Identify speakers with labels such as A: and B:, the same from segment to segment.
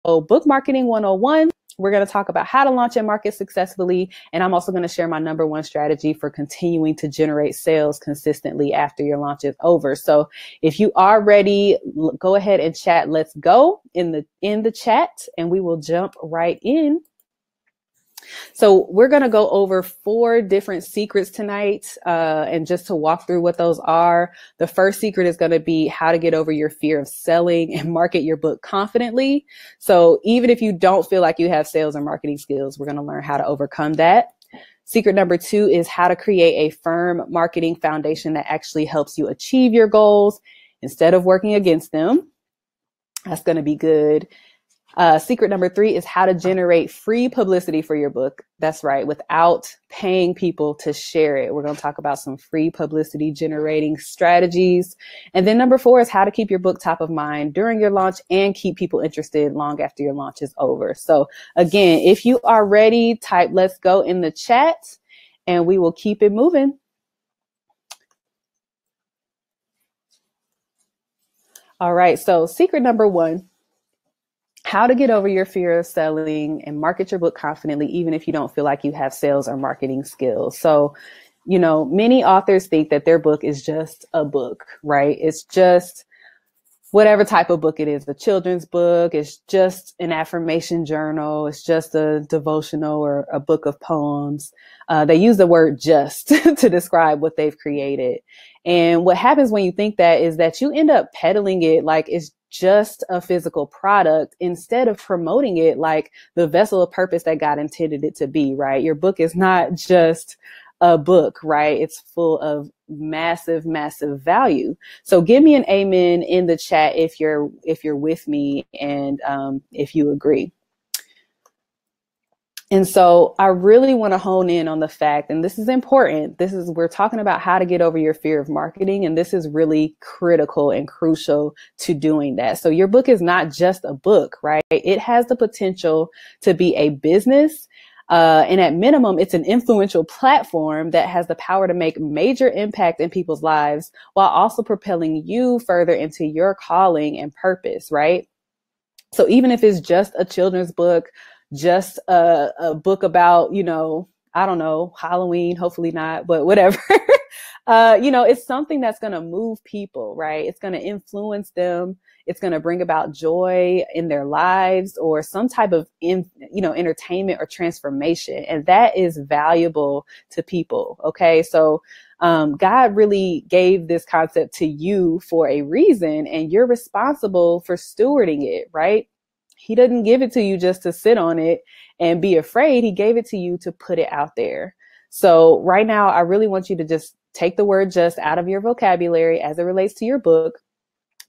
A: Book Marketing 101, we're going to talk about how to launch and market successfully. And I'm also going to share my number one strategy for continuing to generate sales consistently after your launch is over. So if you are ready, go ahead and chat. Let's go in the chat, and we will jump right in. So we're going to go over 4 different secrets tonight, and just to walk through what those are. The first secret is going to be how to get over your fear of selling and market your book confidently. So even if you don't feel like you have sales or marketing skills, we're going to learn how to overcome that. Secret number 2 is how to create a firm marketing foundation that actually helps you achieve your goals instead of working against them. That's going to be good. Secret number 3 is how to generate free publicity for your book. That's right, without paying people to share it. We're going to talk about some free publicity generating strategies. And then number 4 is how to keep your book top of mind during your launch and keep people interested long after your launch is over. So again, if you are ready, type "let's go" in the chat and we will keep it moving. All right, so secret number 1. How to get over your fear of selling and market your book confidently, even if you don't feel like you have sales or marketing skills. So, many authors think that their book is just a book, right? It's just whatever type of book it is, a children's book, it's just an affirmation journal, it's just a devotional or a book of poems. They use the word "just" to describe what they've created. And what happens when you think that is that you end up peddling it like it's just a physical product instead of promoting it like the vessel of purpose that God intended it to be, right? Your book is not just a book, right? It's full of massive, massive value. So give me an amen in the chat if you're with me and if you agree. And so I really want to hone in on the fact, and this is important, we're talking about how to get over your fear of marketing, and this is really critical and crucial to doing that. So your book is not just a book, right? It has the potential to be a business. And at minimum, it's an influential platform that has the power to make major impact in people's lives while also propelling you further into your calling and purpose, right? So even if it's just a children's book, just a book about, I don't know, Halloween, hopefully not, but whatever. It's something that's going to move people, right? It's going to influence them. It's going to bring about joy in their lives or some type of, entertainment or transformation. And that is valuable to people. Okay. So, God really gave this concept to you for a reason, and you're responsible for stewarding it, right? He didn't give it to you just to sit on it and be afraid. He gave it to you to put it out there. So right now, I really want you to just take the word "just" out of your vocabulary as it relates to your book,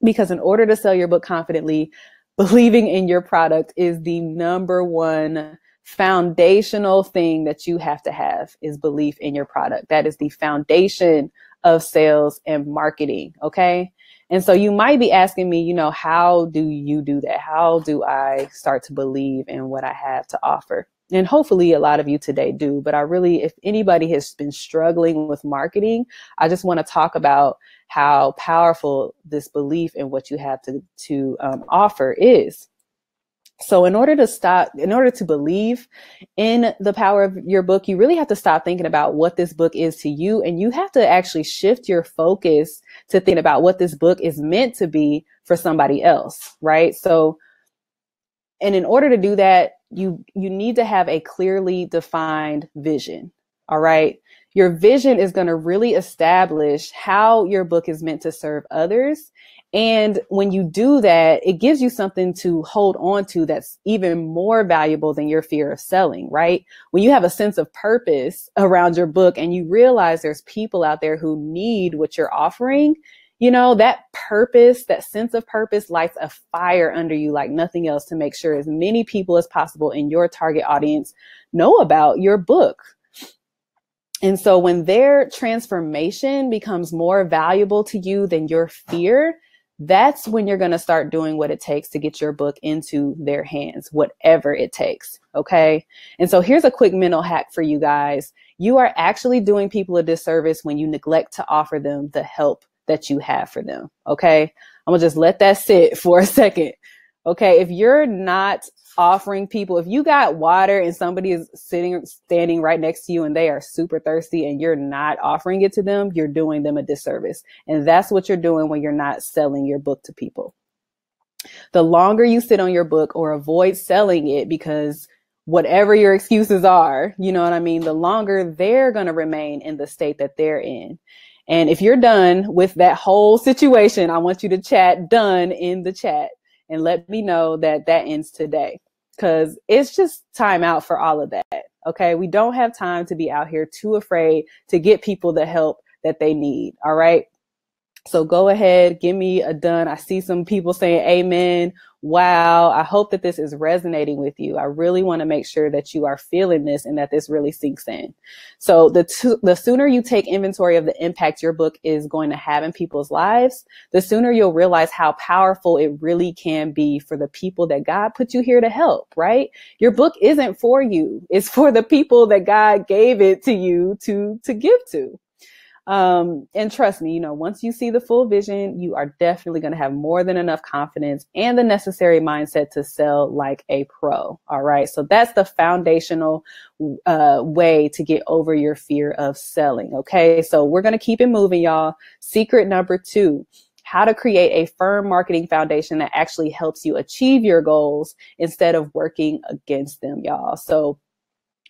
A: because in order to sell your book confidently, believing in your product is the number one foundational thing that you have to have, is belief in your product. That is the foundation of sales and marketing. Okay. And so you might be asking me, how do you do that? How do I start to believe in what I have to offer? And hopefully a lot of you today do, but if anybody has been struggling with marketing, I just want to talk about how powerful this belief in what you have to offer is. So in order to believe in the power of your book, you really have to stop thinking about what this book is to you. And you have to actually shift your focus to think about what this book is meant to be for somebody else, right? So, and in order to do that, you need to have a clearly defined vision. All right. Your vision is going to really establish how your book is meant to serve others. And when you do that, it gives you something to hold on to that's even more valuable than your fear of selling, right? When you have a sense of purpose around your book and you realize there's people out there who need what you're offering, that purpose, that sense of purpose lights a fire under you like nothing else to make sure as many people as possible in your target audience know about your book. And so when their transformation becomes more valuable to you than your fear, that's when you're going to start doing what it takes to get your book into their hands, whatever it takes. Okay. And so here's a quick mental hack for you guys. You are actually doing people a disservice when you neglect to offer them the help that you have for them. Okay. I'm gonna just let that sit for a second. Okay. If you're not offering people, if you got water and somebody is standing right next to you and they are super thirsty and you're not offering it to them, you're doing them a disservice. And that's what you're doing when you're not selling your book to people. The longer you sit on your book or avoid selling it because whatever your excuses are, you know what I mean? The longer they're going to remain in the state that they're in. And if you're done with that whole situation, I want you to chat done in the chat and let me know that that ends today, because it's just time out for all of that. Okay. We don't have time to be out here too afraid to get people the help that they need. All right. So go ahead, give me a done. I see some people saying amen. Wow. I hope that this is resonating with you. I really want to make sure that you are feeling this and that this really sinks in. So the sooner you take inventory of the impact your book is going to have in people's lives, the sooner you'll realize how powerful it really can be for the people that God put you here to help, right? Your book isn't for you. It's for the people that God gave it to you to give to. And trust me, once you see the full vision, you are definitely going to have more than enough confidence and the necessary mindset to sell like a pro. All right. So that's the foundational way to get over your fear of selling. Okay. So we're going to keep it moving, y'all. Secret number 2, how to create a firm marketing foundation that actually helps you achieve your goals instead of working against them, y'all. So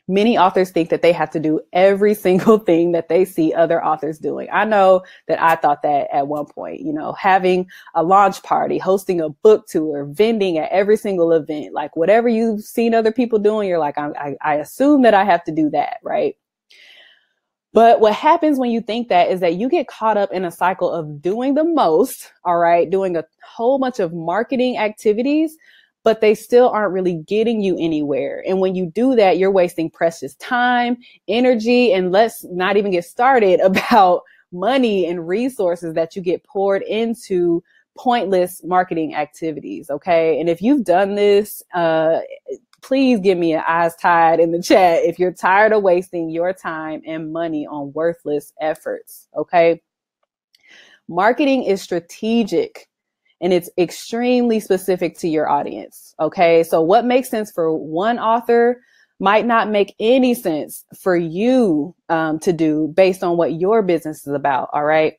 A: many authors think that they have to do every single thing that they see other authors doing. I know that I thought that at one point, having a launch party, hosting a book tour, vending at every single event, like whatever you've seen other people doing, you're like, I assume that I have to do that, right? But what happens when you think that is that you get caught up in a cycle of doing the most, all right, doing a whole bunch of marketing activities, but they still aren't really getting you anywhere. And when you do that, you're wasting precious time, energy, and let's not even get started about money and resources that you get poured into pointless marketing activities. Okay. And if you've done this, please give me an eyes tied in the chat if you're tired of wasting your time and money on worthless efforts. Okay. Marketing is strategic. And it's extremely specific to your audience. Okay. So what makes sense for one author might not make any sense for you to do based on what your business is about. All right.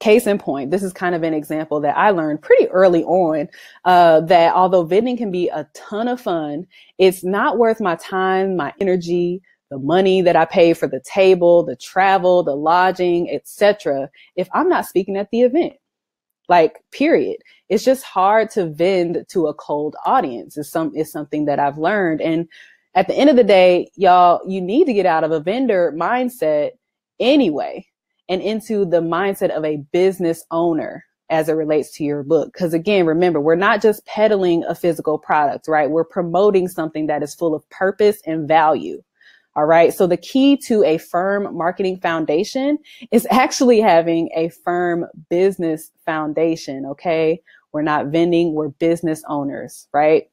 A: Case in point, this is kind of an example that I learned pretty early on, that although vending can be a ton of fun, it's not worth my time, my energy, the money that I pay for the table, the travel, the lodging, etc., if I'm not speaking at the event. Like, period. It's just hard to vend to a cold audience. It's something that I've learned. And at the end of the day, y'all, you need to get out of a vendor mindset anyway and into the mindset of a business owner as it relates to your book. Because again, remember, we're not just peddling a physical product, right? We're promoting something that is full of purpose and value. All right. So the key to a firm marketing foundation is actually having a firm business foundation. Okay. We're not vending, we're business owners, right?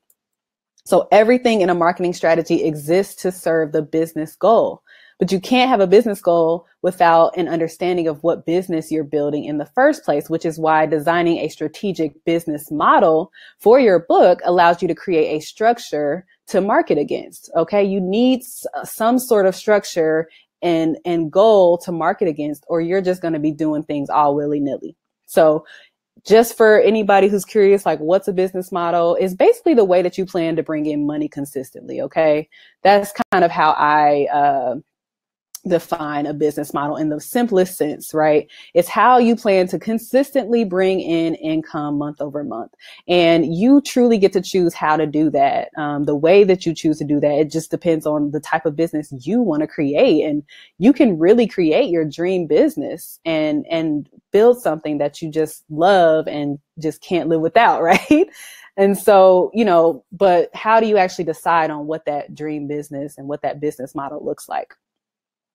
A: So everything in a marketing strategy exists to serve the business goal, but you can't have a business goal without an understanding of what business you're building in the first place, which is why designing a strategic business model for your book allows you to create a structure to market against. Okay. You need some sort of structure and goal to market against, or you're just going to be doing things all willy-nilly. So just for anybody who's curious, like, what's a business model? Is basically the way that you plan to bring in money consistently. Okay. That's kind of how I, define a business model in the simplest sense, right? It's how you plan to consistently bring in income month over month. And you truly get to choose how to do that. The way that you choose to do that, it just depends on the type of business you want to create. And you can really create your dream business and build something that you just love and just can't live without, right? And so, but how do you actually decide on what that dream business and what that business model looks like?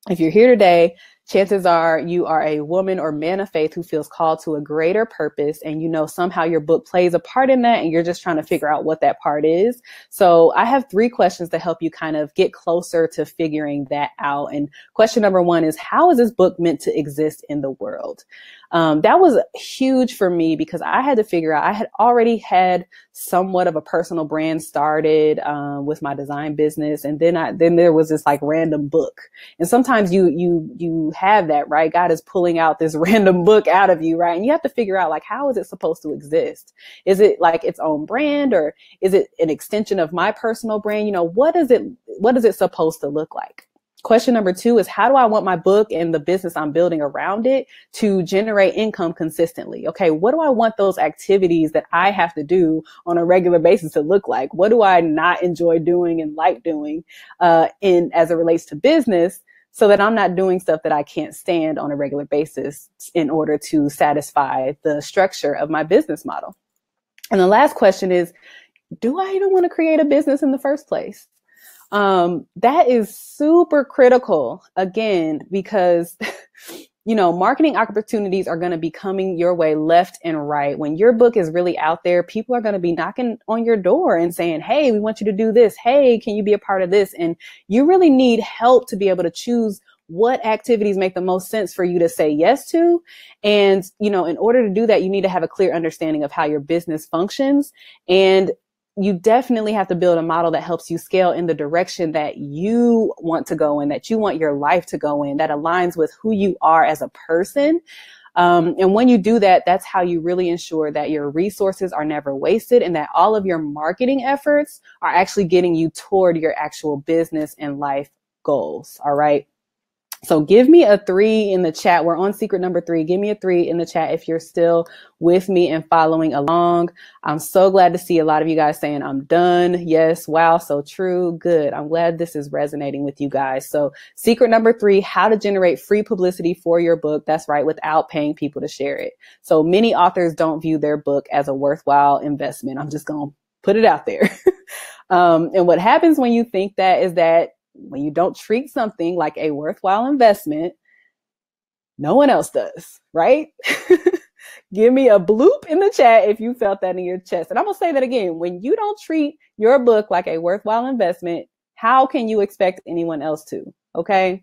A: If you're here today Chances are you are a woman or man of faith who feels called to a greater purpose, and you know somehow your book plays a part in that and you're just trying to figure out what that part is. So I have 3 questions to help you kind of get closer to figuring that out. And question number 1 is, how is this book meant to exist in the world? That was huge for me because I had to figure out, I had already had somewhat of a personal brand started with my design business. And then there was this like random book. And sometimes you have that, right? God is pulling out this random book out of you, right? And you have to figure out, like, how is it supposed to exist? Is it like its own brand, or is it an extension of my personal brand? You know, what is it supposed to look like? Question number 2 is, how do I want my book and the business I'm building around it to generate income consistently? Okay, what do I want those activities that I have to do on a regular basis to look like? What do I not enjoy doing and like doing in as it relates to business, so that I'm not doing stuff that I can't stand on a regular basis in order to satisfy the structure of my business model? And the last question is, do I even want to create a business in the first place? That is super critical, again, because, you know, marketing opportunities are going to be coming your way left and right. When your book is really out there, people are going to be knocking on your door and saying, hey, we want you to do this. Hey, can you be a part of this? And you really need help to be able to choose what activities make the most sense for you to say yes to. And, you know, in order to do that, you need to have a clear understanding of how your business functions. And you definitely have to build a model that helps you scale in the direction that you want to go in, that you want your life to go in, that aligns with who you are as a person. And when you do that, that's how you really ensure that your resources are never wasted and that all of your marketing efforts are actually getting you toward your actual business and life goals. All right. So give me a 3 in the chat. We're on secret number 3. Give me a 3 in the chat if you're still with me and following along. I'm so glad to see a lot of you guys saying I'm done. Yes. Wow. So true. Good. I'm glad this is resonating with you guys. So secret number 3, how to generate free publicity for your book. That's right. Without paying people to share it. So many authors don't view their book as a worthwhile investment. I'm just going to put it out there. And what happens when you think that is that when you don't treat something like a worthwhile investment, no one else does, right? Give me a bloop in the chat if you felt that in your chest. And I'm going to say that again. When you don't treat your book like a worthwhile investment, how can you expect anyone else to? Okay.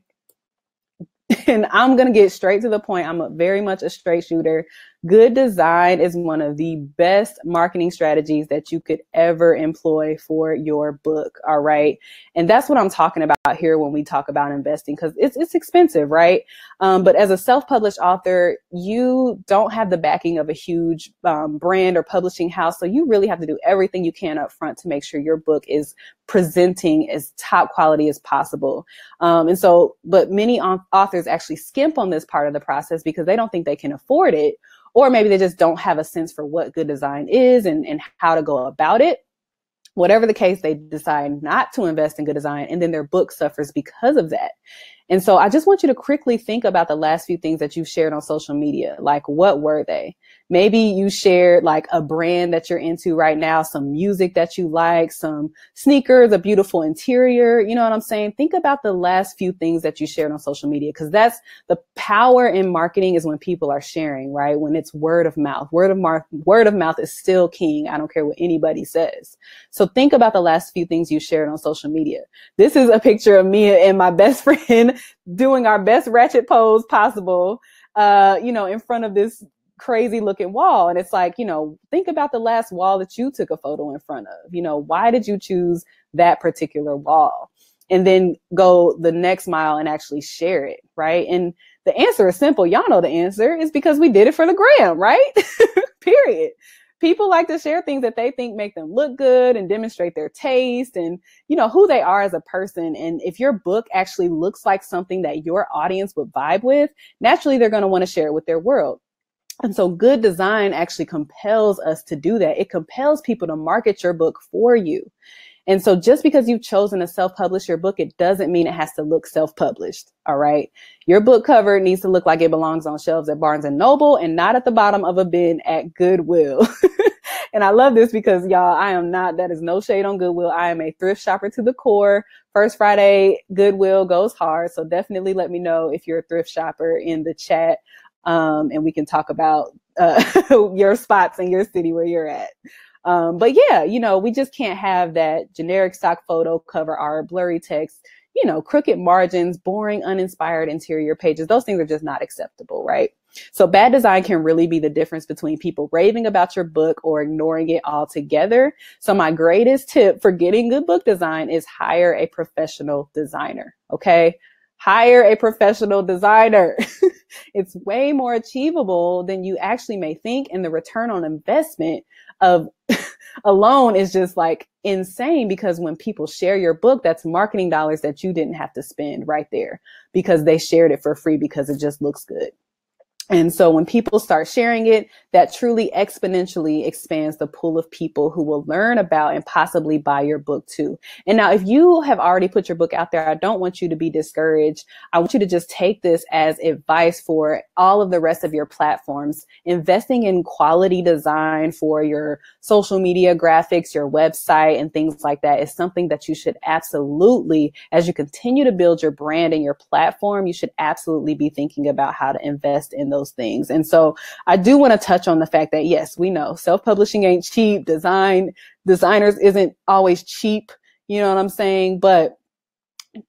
A: And I'm going to get straight to the point. I'm very much a straight shooter. Good design is one of the best marketing strategies that you could ever employ for your book. All right. And that's what I'm talking about here when we talk about investing, because it's expensive, right? But as a self-published author, you don't have the backing of a huge brand or publishing house. So you really have to do everything you can up front to make sure your book is presenting as top quality as possible. But many authors actually skimp on this part of the process because they don't think they can afford it. Or maybe they just don't have a sense for what good design is and how to go about it. Whatever the case, they decide not to invest in good design, and then their book suffers because of that. And so I just want you to quickly think about the last few things that you've shared on social media. Like, what were they? Maybe you shared like a brand that you're into right now, some music that you like, some sneakers, a beautiful interior. You know what I'm saying? Think about the last few things that you shared on social media, because that's the power in marketing, is when people are sharing, right? When it's word of mouth. Word of mouth is still king. I don't care what anybody says. So think about the last few things you shared on social media. This is a picture of me and my best friend doing our best ratchet pose possible, in front of this crazy looking wall. And it's like, think about the last wall that you took a photo in front of. Why did you choose that particular wall? And then go the next mile and actually share it, right? And the answer is simple. Y'all know the answer is because we did it for the gram, right? Period. People like to share things that they think make them look good and demonstrate their taste and, who they are as a person. And if your book actually looks like something that your audience would vibe with, naturally, they're going to want to share it with their world. And so good design actually compels us to do that. It compels people to market your book for you. And so just because you've chosen to self-publish your book, it doesn't mean it has to look self-published. All right. Your book cover needs to look like it belongs on shelves at Barnes and Noble and not at the bottom of a bin at Goodwill. And I love this because y'all, that is no shade on Goodwill. I am a thrift shopper to the core. First Friday, Goodwill goes hard. So definitely let me know if you're a thrift shopper in the chat. And we can talk about your spots in your city where you're at. But yeah, we just can't have that generic stock photo, cover art, blurry text, crooked margins, boring, uninspired interior pages. Those things are just not acceptable, right? So bad design can really be the difference between people raving about your book or ignoring it altogether. So my greatest tip for getting good book design is hire a professional designer. Okay. Hire a professional designer. It's way more achievable than you actually may think. And the return on investment of alone is just like insane, because when people share your book, that's marketing dollars that you didn't have to spend right there because they shared it for free because it just looks good. And so when people start sharing it, that truly exponentially expands the pool of people who will learn about and possibly buy your book too. And now, if you have already put your book out there, I don't want you to be discouraged. I want you to just take this as advice for all of the rest of your platforms. Investing in quality design for your social media graphics, your website, and things like that is something that you should absolutely, as you continue to build your brand and your platform, you should absolutely be thinking about how to invest in those things. And so I do want to touch on the fact that, yes, we know self-publishing ain't cheap. Designers isn't always cheap. You know what I'm saying? But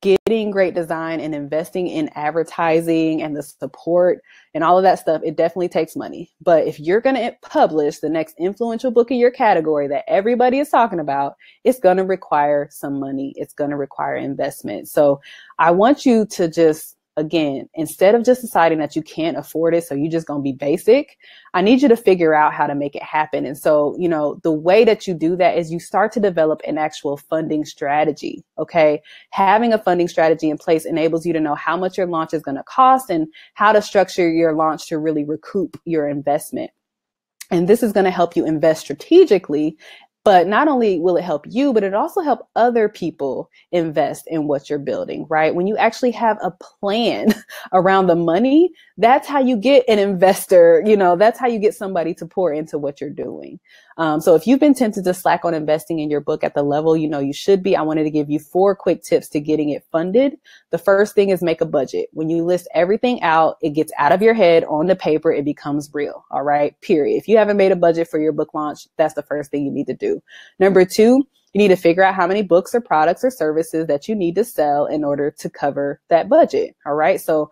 A: getting great design and investing in advertising and the support and all of that stuff, it definitely takes money. But if you're going to publish the next influential book in your category that everybody is talking about, it's going to require some money. It's going to require investment. So I want you to just, again, instead of just deciding that you can't afford it, so you're just going to be basic, I need you to figure out how to make it happen. And so, the way that you do that is you start to develop an actual funding strategy. Okay. Having a funding strategy in place enables you to know how much your launch is going to cost and how to structure your launch to really recoup your investment. And this is going to help you invest strategically. But not only will it help you, but it also help other people invest in what you're building, right? When you actually have a plan around the money, that's how you get an investor, that's how you get somebody to pour into what you're doing. So if you've been tempted to slack on investing in your book at the level you should be, I wanted to give you 4 quick tips to getting it funded. The first thing is make a budget. When you list everything out, it gets out of your head on the paper, it becomes real. All right, period. If you haven't made a budget for your book launch, that's the first thing you need to do. Number 2, you need to figure out how many books or products or services that you need to sell in order to cover that budget. All right. So,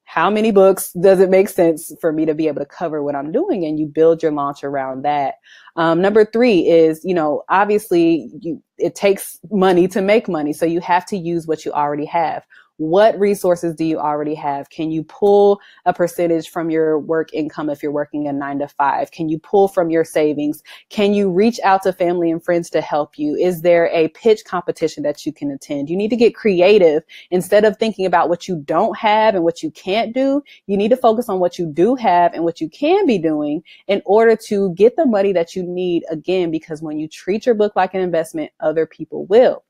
A: how many books does it make sense for me to be able to cover what I'm doing? And you build your launch around that. Number 3 is, obviously it takes money to make money. So you have to use what you already have. What resources do you already have? Can you pull a percentage from your work income if you're working a 9 to 5? Can you pull from your savings? Can you reach out to family and friends to help you? Is there a pitch competition that you can attend? You need to get creative. Instead of thinking about what you don't have and what you can't do, you need to focus on what you do have and what you can be doing in order to get the money that you need, again, because when you treat your book like an investment, other people will.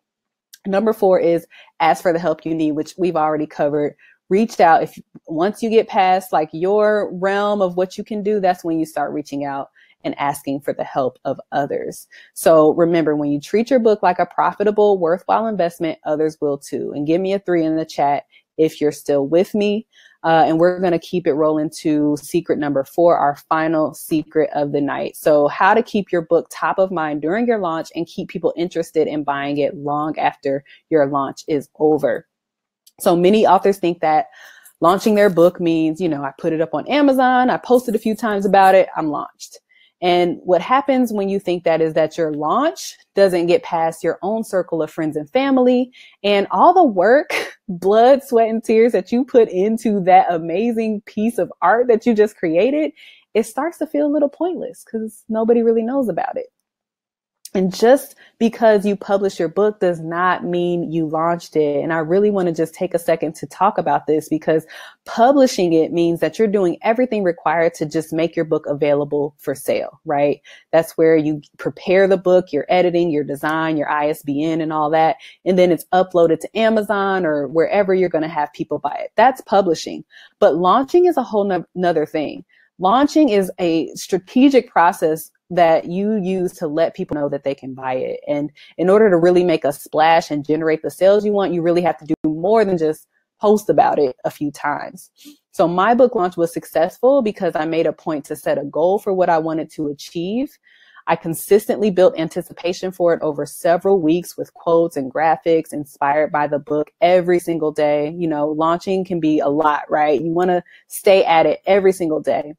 A: Number 4 is ask for the help you need, which we've already covered. Reach out. Once you get past like your realm of what you can do, that's when you start reaching out and asking for the help of others. So remember, when you treat your book like a profitable, worthwhile investment, others will too. And give me a 3 in the chat if you're still with me. And we're going to keep it rolling to secret number 4, our final secret of the night. So how to keep your book top of mind during your launch and keep people interested in buying it long after your launch is over. So many authors think that launching their book means, I put it up on Amazon, I posted a few times about it, I'm launched. And what happens when you think that is that your launch doesn't get past your own circle of friends and family, and all the work, blood, sweat, and tears that you put into that amazing piece of art that you just created, it starts to feel a little pointless because nobody really knows about it. And just because you publish your book does not mean you launched it. And I really want to just take a second to talk about this, because publishing it means that you're doing everything required to just make your book available for sale, right? That's where you prepare the book, your editing, your design, your ISBN and all that. And then it's uploaded to Amazon or wherever you're going to have people buy it. That's publishing. But launching is a whole nother thing. Launching is a strategic process that you use to let people know that they can buy it. And in order to really make a splash and generate the sales you want, you really have to do more than just post about it a few times. So my book launch was successful because I made a point to set a goal for what I wanted to achieve. I consistently built anticipation for it over several weeks with quotes and graphics inspired by the book every single day. You know, launching can be a lot, right? You want to stay at it every single day.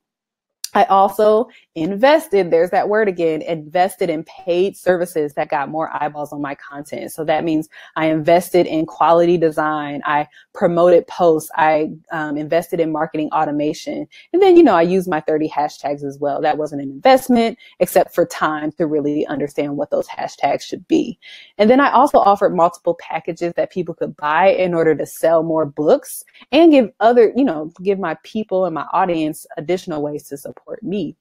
A: I also invested, there's that word again, invested in paid services that got more eyeballs on my content. So that means I invested in quality design. I promoted posts. I invested in marketing automation. And then, you know, I used my 30 hashtags as well. That wasn't an investment except for time to really understand what those hashtags should be. And then I also offered multiple packages that people could buy in order to sell more books and give other, you know, give my people and my audience additional ways to support me.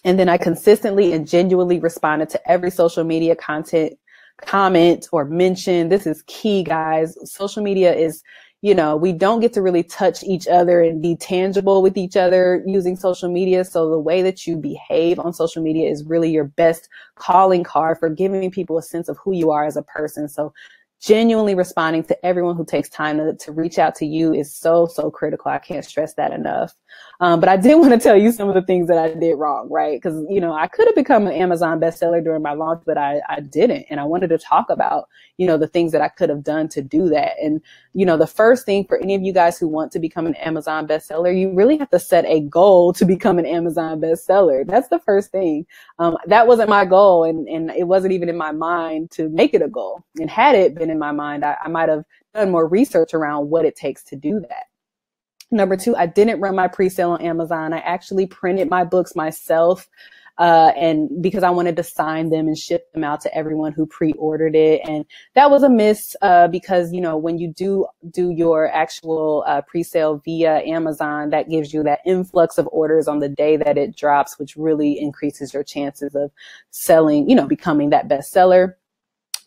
A: And then I consistently and genuinely responded to every social media content, comment, or mention. This is key, guys. Social media is, you know, we don't get to really touch each other and be tangible with each other using social media. So the way that you behave on social media is really your best calling card for giving people a sense of who you are as a person. So genuinely responding to everyone who takes time to reach out to you is so, so critical. I can't stress that enough. But I did want to tell you some of the things that I did wrong, right? Because, you know, I could have become an Amazon bestseller during my launch, but I didn't. And I wanted to talk about, you know, the things that I could have done to do that. And, you know, the first thing for any of you guys who want to become an Amazon bestseller, you really have to set a goal to become an Amazon bestseller. That's the first thing. That wasn't my goal. And it wasn't even in my mind to make it a goal. And had it been in my mind, I might have done more research around what it takes to do that. Number two, I didn't run my pre-sale on Amazon. I actually printed my books myself, and because I wanted to sign them and ship them out to everyone who pre-ordered it. And that was a miss, because, you know, when you do your actual pre-sale via Amazon, that gives you that influx of orders on the day that it drops, which really increases your chances of selling, you know, becoming that bestseller.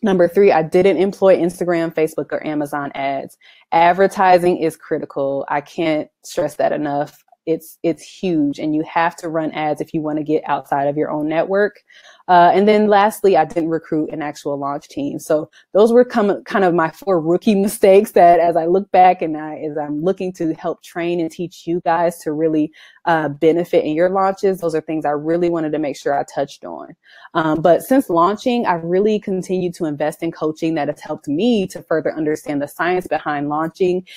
A: Number three, I didn't employ Instagram, Facebook, or Amazon ads. Advertising is critical. I can't stress that enough. It's huge, and you have to run ads if you want to get outside of your own network. And then lastly, I didn't recruit an actual launch team. So those were kind of my 4 rookie mistakes that, as I look back and as I'm looking to help train and teach you guys to really benefit in your launches, those are things I really wanted to make sure I touched on. But since launching, I really continued to invest in coaching that has helped me to further understand the science behind launching.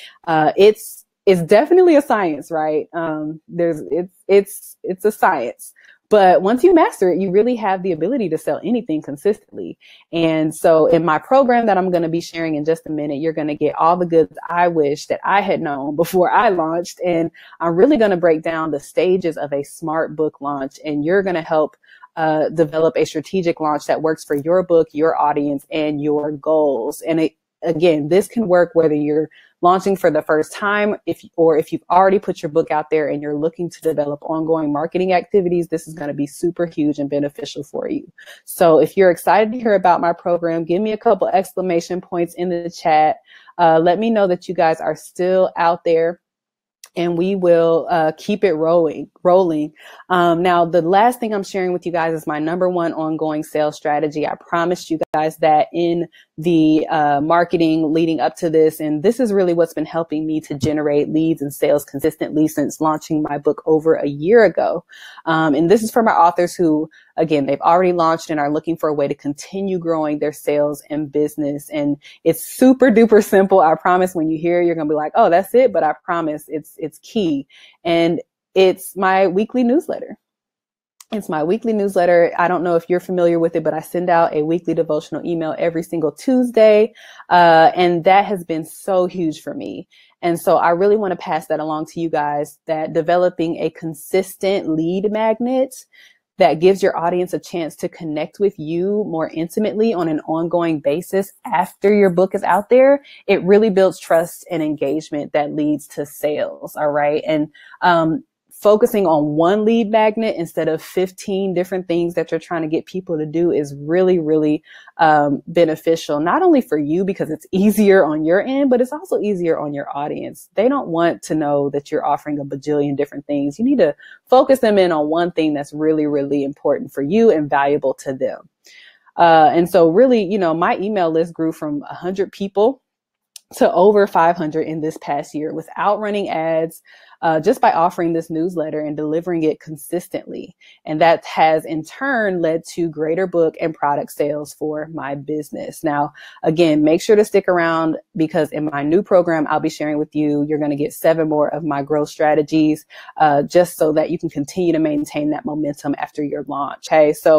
A: It's definitely a science, right? It's a science. But once you master it, you really have the ability to sell anything consistently. And so in my program that I'm going to be sharing in just a minute, you're going to get all the goods I wish that I had known before I launched. And I'm really going to break down the stages of a smart book launch. And you're going to help develop a strategic launch that works for your book, your audience, and your goals. And again, this can work whether you're launching for the first time, if you've already put your book out there and you're looking to develop ongoing marketing activities. This is going to be super huge and beneficial for you. So if you're excited to hear about my program, give me a couple exclamation points in the chat. Let me know that you guys are still out there, and we will keep it rolling. Now, the last thing I'm sharing with you guys is my number 1 ongoing sales strategy. I promised you guys that in the marketing leading up to this, and this is really what's been helping me to generate leads and sales consistently since launching my book over a year ago. And this is for my authors who, again, they've already launched and are looking for a way to continue growing their sales and business. And it's super duper simple. I promise when you hear it, you're going to be like, oh, that's it. But I promise it's key. And it's my weekly newsletter. It's my weekly newsletter. I don't know if you're familiar with it, but I send out a weekly devotional email every single Tuesday. And that has been so huge for me. And so I really want to pass that along to you guys, that developing a consistent lead magnet that gives your audience a chance to connect with you more intimately on an ongoing basis after your book is out there, it really builds trust and engagement that leads to sales. All right. And focusing on one lead magnet instead of 15 different things that you're trying to get people to do is really, really beneficial, not only for you because it's easier on your end, but it's also easier on your audience. They don't want to know that you're offering a bajillion different things. You need to focus them in on one thing that's really, really important for you and valuable to them. And so really, you know, my email list grew from 100 people to over 500 in this past year without running ads, just by offering this newsletter and delivering it consistently. And that has in turn led to greater book and product sales for my business. Now, again, make sure to stick around because in my new program, I'll be sharing with you, you're going to get 7 more of my growth strategies, just so that you can continue to maintain that momentum after your launch. Okay. So